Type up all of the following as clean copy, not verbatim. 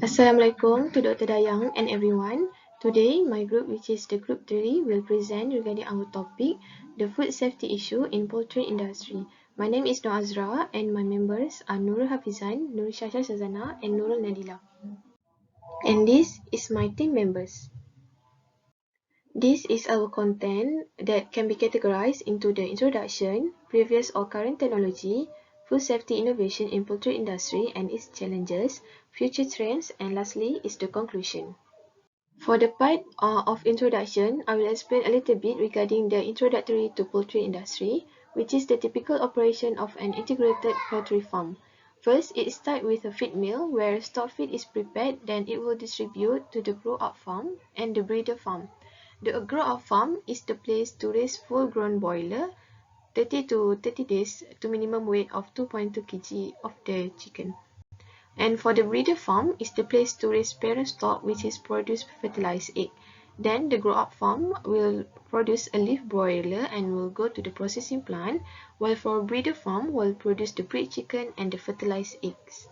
Assalamualaikum to Dr. Dayang and everyone. Today, my group, which is the group 3, will present regarding our topic, the food safety issue in poultry industry. My name is Noor Azra and my members are Nurul Hafizan, Nur Shasha Shazana and Nurul Nadila. And this is my team members. This is our content that can be categorized into the introduction, previous or current technology, food safety innovation in poultry industry and its challenges, future trends, and lastly is the conclusion. For the part of introduction, I will explain a little bit regarding the introductory to poultry industry, which is the typical operation of an integrated poultry farm. First, it starts with a feed mill where stock feed is prepared, then it will distribute to the grow-out farm and the breeder farm. The grow-out farm is the place to raise full-grown broiler, 30 to 30 days to minimum weight of 2.2 kg of the chicken. And for the breeder farm is the place to raise parent stock which is produce fertilized egg. Then the grow-up farm will produce a live broiler and will go to the processing plant, while for breeder farm will produce the breed chicken and the fertilized eggs.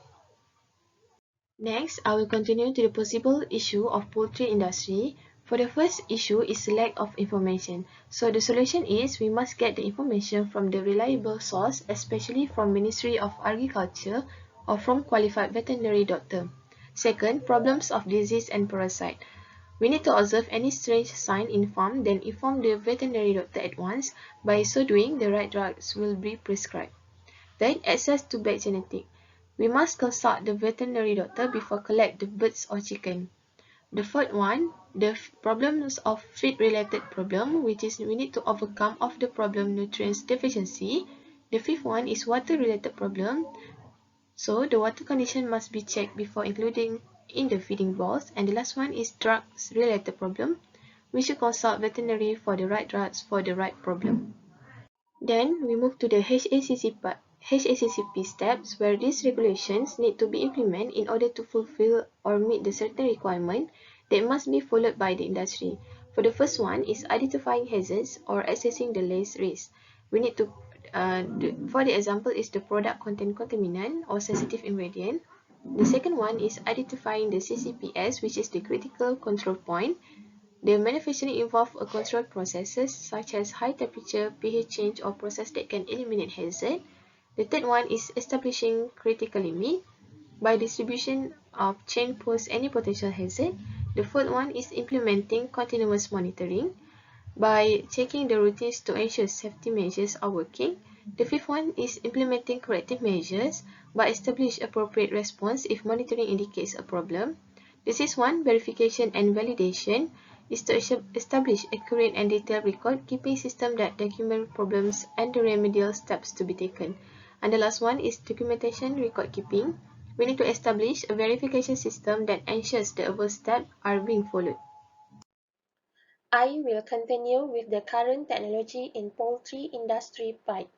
Next, I will continue to the possible issue of poultry industry. For the first issue is lack of information. So the solution is we must get the information from the reliable source, especially from Ministry of Agriculture or from qualified veterinary doctor. Second, problems of disease and parasite. We need to observe any strange sign in farm, then inform the veterinary doctor at once. By so doing, the right drugs will be prescribed. Then, access to bad genetic. We must consult the veterinary doctor before collect the birds or chicken. The third one, the problems of feed-related problem, which is we need to overcome of the problem nutrients deficiency. The fifth one is water-related problem. So the water condition must be checked before including in the feeding bowls. And the last one is drugs-related problem. We should consult veterinary for the right drugs for the right problem. Then we move to the HACCP steps where these regulations need to be implemented in order to fulfill or meet the certain requirement that must be followed by the industry. For the first one is identifying hazards or assessing the least risk. We need to, for the example is the product contain contaminant or sensitive ingredient. The second one is identifying the CCPS, which is the critical control point. The manufacturing involves a control processes such as high temperature, pH change, or process that can eliminate hazard. The third one is establishing critical limit by distribution of chain post any potential hazard. The fourth one is implementing continuous monitoring by checking the routines to ensure safety measures are working. The fifth one is implementing corrective measures by establish appropriate response if monitoring indicates a problem. The sixth one, verification and validation, is to establish accurate and detailed record-keeping system that document problems and the remedial steps to be taken. And the last one is documentation record-keeping. We need to establish a verification system that ensures the above steps are being followed. I will continue with the current technology in poultry industry part.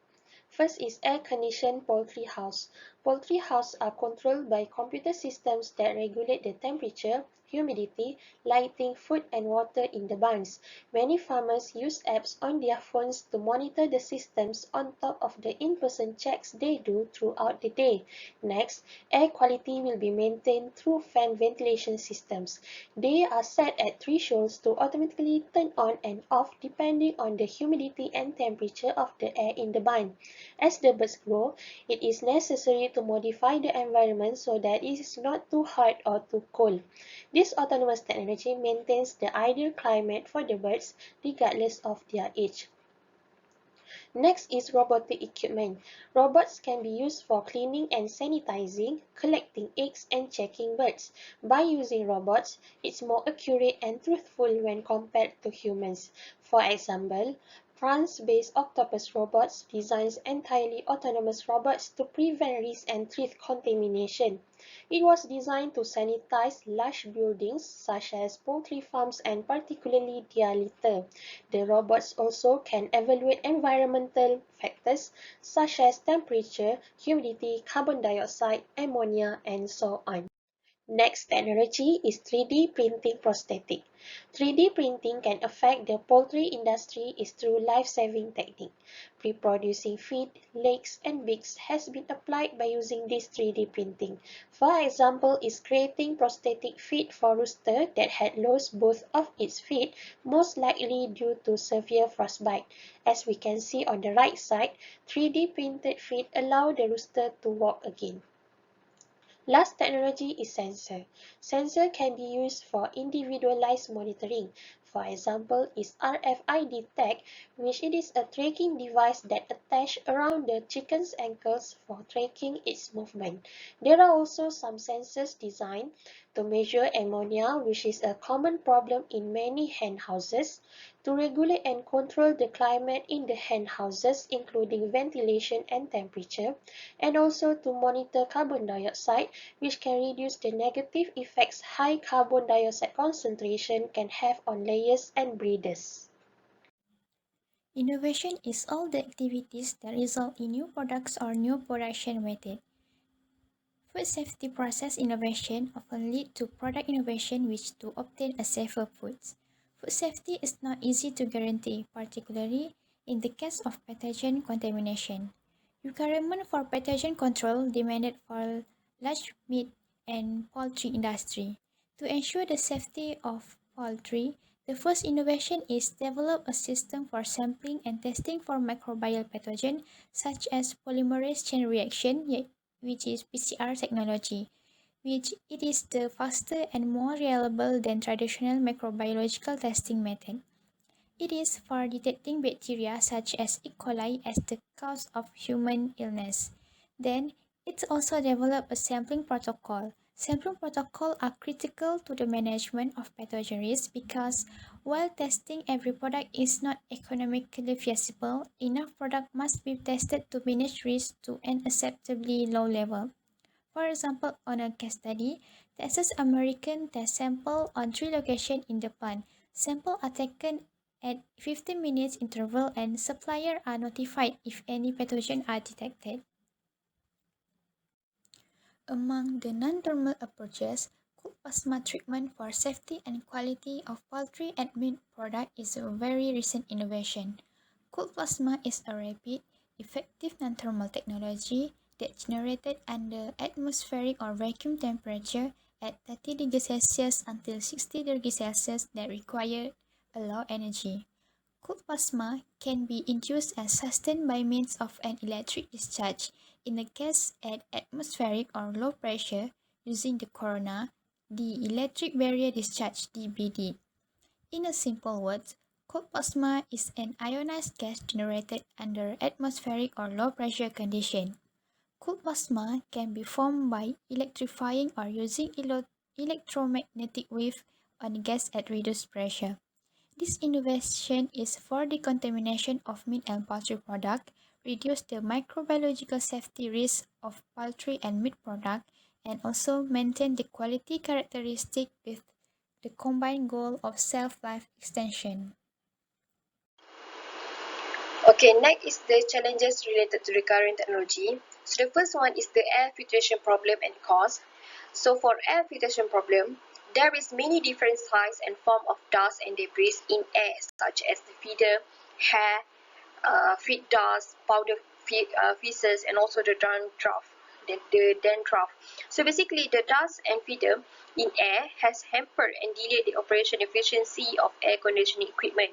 First is air-conditioned poultry house. Poultry houses are controlled by computer systems that regulate the temperature, humidity, lighting, food and water in the barns. Many farmers use apps on their phones to monitor the systems on top of the in-person checks they do throughout the day. Next, air quality will be maintained through fan ventilation systems. They are set at thresholds to automatically turn on and off depending on the humidity and temperature of the air in the barn. As the birds grow, it is necessary to modify the environment so that it is not too hot or too cold. This autonomous technology maintains the ideal climate for the birds regardless of their age. Next is robotic equipment. Robots can be used for cleaning and sanitizing, collecting eggs and checking birds. By using robots, it's more accurate and truthful when compared to humans. For example, France-based Octopus Robots designs entirely autonomous robots to prevent risk and treat contamination. It was designed to sanitize large buildings such as poultry farms and particularly their litter. The robots also can evaluate environmental factors such as temperature, humidity, carbon dioxide, ammonia, and so on. Next technology is 3D printing prosthetic. 3D printing can affect the poultry industry is through life-saving technique. Reproducing feet, legs, and beaks has been applied by using this 3D printing. For example, is creating prosthetic feet for rooster that had lost both of its feet, most likely due to severe frostbite. As we can see on the right side, 3D printed feet allow the rooster to walk again. Last technology is sensor. Sensor can be used for individualized monitoring. For example, is RFID tag, which it is a tracking device that attached around the chicken's ankles for tracking its movement. There are also some sensors designed to measure ammonia, which is a common problem in many hen houses, to regulate and control the climate in the hen houses, including ventilation and temperature, and also to monitor carbon dioxide, which can reduce the negative effects high carbon dioxide concentration can have on layers and breeders. Innovation is all the activities that result in new products or new production methods. Food safety process innovation often lead to product innovation which to obtain a safer foods. Food safety is not easy to guarantee, particularly in the case of pathogen contamination. Requirement for pathogen control demanded for large meat and poultry industry. To ensure the safety of poultry, the first innovation is develop a system for sampling and testing for microbial pathogen such as polymerase chain reaction, which is PCR technology, which it is the faster and more reliable than traditional microbiological testing method. It is for detecting bacteria such as E. coli as the cause of human illness. Then, it also developed a sampling protocol. Sampling protocols are critical to the management of pathogen risk because while testing every product is not economically feasible, enough product must be tested to manage risk to an acceptably low level. For example, on a case study, Texas American test sample on 3 locations in the plant. Samples are taken at 15 minutes interval and suppliers are notified if any pathogen are detected. Among the non-thermal approaches, cold plasma treatment for safety and quality of poultry and meat product is a very recent innovation. Cold plasma is a rapid, effective non-thermal technology that generated under atmospheric or vacuum temperature at 30 degrees Celsius until 60 degrees Celsius that require a low energy. Cold plasma can be induced and sustained by means of an electric discharge, in the case at atmospheric or low pressure using the corona, the electric barrier discharge (DBD). In a simple words, cold plasma is an ionized gas generated under atmospheric or low pressure condition. Cold plasma can be formed by electrifying or using electromagnetic wave on gas at reduced pressure. This innovation is for decontamination of meat and poultry product, reduce the microbiological safety risk of poultry and meat product, and also maintain the quality characteristic with the combined goal of shelf-life extension. Okay, next is the challenges related to the current technology. So the first one is the air filtration problem and cost. So for air filtration problem, there is many different size and form of dust and debris in air, such as the feeder, hair, feed dust, powder feces, and also the dandruff. The dandruff. So basically, the dust and feeder in air has hampered and delayed the operation efficiency of air conditioning equipment.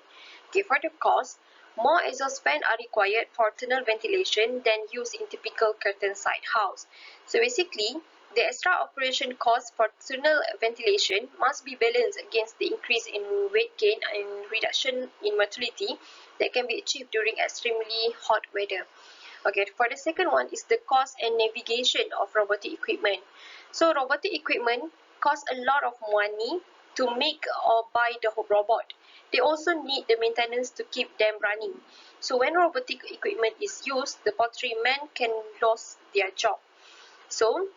Okay, for the cost, more exhaust fans are required for tunnel ventilation than used in typical curtain-side house. So basically, the extra operation cost for tunnel ventilation must be balanced against the increase in weight gain and reduction in mortality that can be achieved during extremely hot weather. Okay, for the second one is the cost and navigation of robotic equipment. So robotic equipment cost a lot of money to make or buy the robot. They also need the maintenance to keep them running. So when robotic equipment is used, the poultrymen can lose their job. So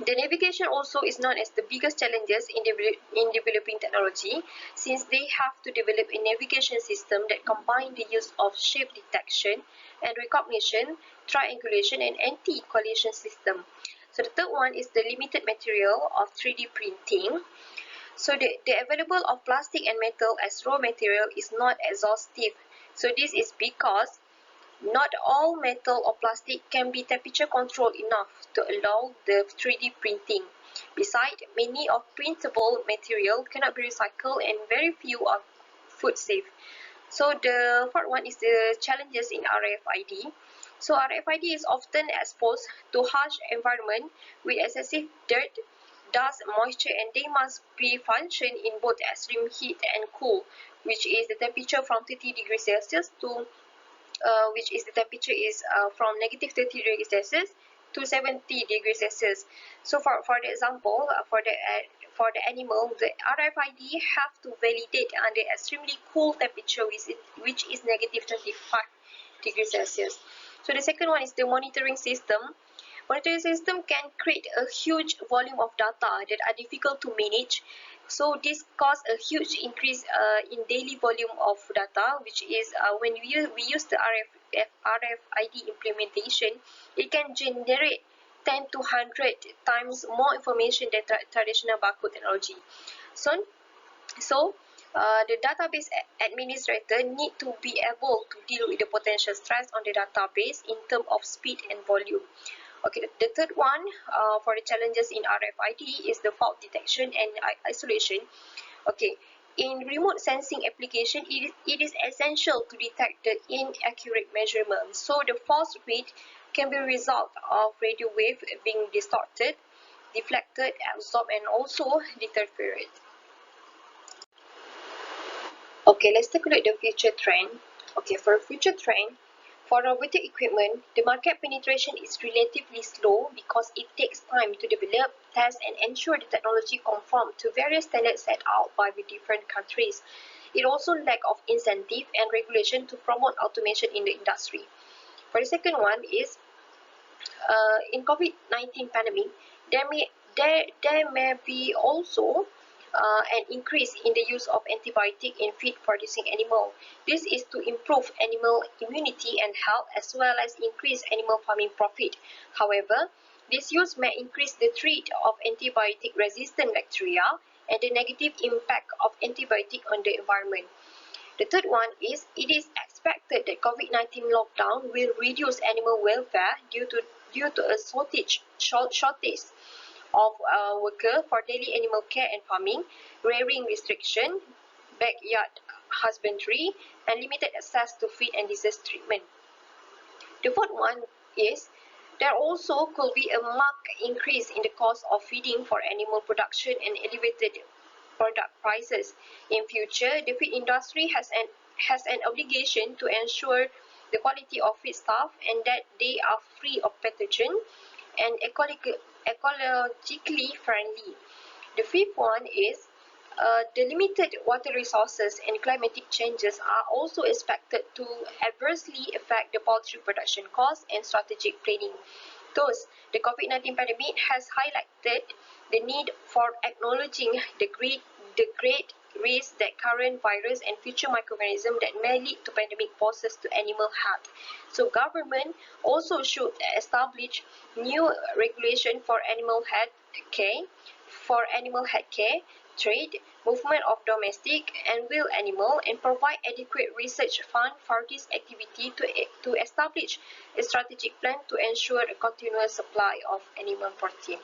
the navigation also is known as the biggest challenges in developing technology, since they have to develop a navigation system that combines the use of shape detection and recognition, triangulation, and anti-collision system. So the third one is the limited material of 3D printing. So the available of plastic and metal as raw material is not exhaustive. So this is because not all metal or plastic can be temperature controlled enough to allow the 3D printing. Besides, many of printable material cannot be recycled and very few are food safe. So the fourth one is the challenges in RFID. So RFID is often exposed to harsh environment with excessive dirt, dust, moisture, and they must be function in both extreme heat and cool, which is the temperature from 30 degrees Celsius to which is the temperature is from negative 30 degrees Celsius to 70 degrees Celsius. So for the example, for the animal, the RFID have to validate under extremely cool temperature, which is negative 25 degrees Celsius. So the second one is the monitoring system. Monitoring system can create a huge volume of data that are difficult to manage. So this causes a huge increase in daily volume of data, which is when we use the RFID implementation, it can generate 10 to 100 times more information than traditional barcode technology. So the database administrator need to be able to deal with the potential stress on the database in terms of speed and volume. Okay, the third one for the challenges in RFID is the fault detection and isolation. Okay, in remote sensing application, it is essential to detect the inaccurate measurement. So the false read can be a result of radio wave being distorted, deflected, absorbed, and also interfered. Okay, let's take a look at the future trend. Okay, for a future trend, for robotic equipment, the market penetration is relatively slow because it takes time to develop, test, and ensure the technology conform to various standards set out by the different countries. It also lack of incentive and regulation to promote automation in the industry. For the second one is in COVID-19 pandemic, there may be also an increase in the use of antibiotic in feed-producing animal. This is to improve animal immunity and health as well as increase animal farming profit. However, this use may increase the threat of antibiotic-resistant bacteria and the negative impact of antibiotic on the environment. The third one is it is expected that COVID-19 lockdown will reduce animal welfare due to a shortage of workers for daily animal care and farming, rearing restriction, backyard husbandry, and limited access to feed and disease treatment. The fourth one is there also could be a marked increase in the cost of feeding for animal production and elevated product prices. In future, the feed industry has an obligation to ensure the quality of feedstuff and that they are free of pathogen and ecologically friendly. The fifth one is the limited water resources and climatic changes are also expected to adversely affect the poultry production costs and strategic planning. Thus, the COVID-19 pandemic has highlighted the need for acknowledging the great risk that current virus and future microorganisms that may lead to pandemic poses to animal health. So government also should establish new regulation for animal health care, trade, movement of domestic and wild animal, and provide adequate research fund for this activity to establish a strategic plan to ensure a continuous supply of animal protein.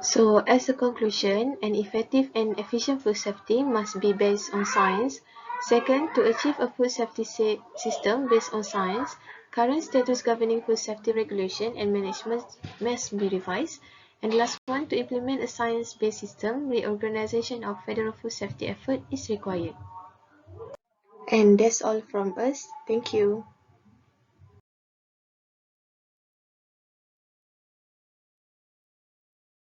So, as a conclusion, an effective and efficient food safety must be based on science. Second, to achieve a food safety system based on science, current status governing food safety regulation and management must be revised. And last one, to implement a science-based system, reorganization of federal food safety effort is required. And that's all from us. Thank you.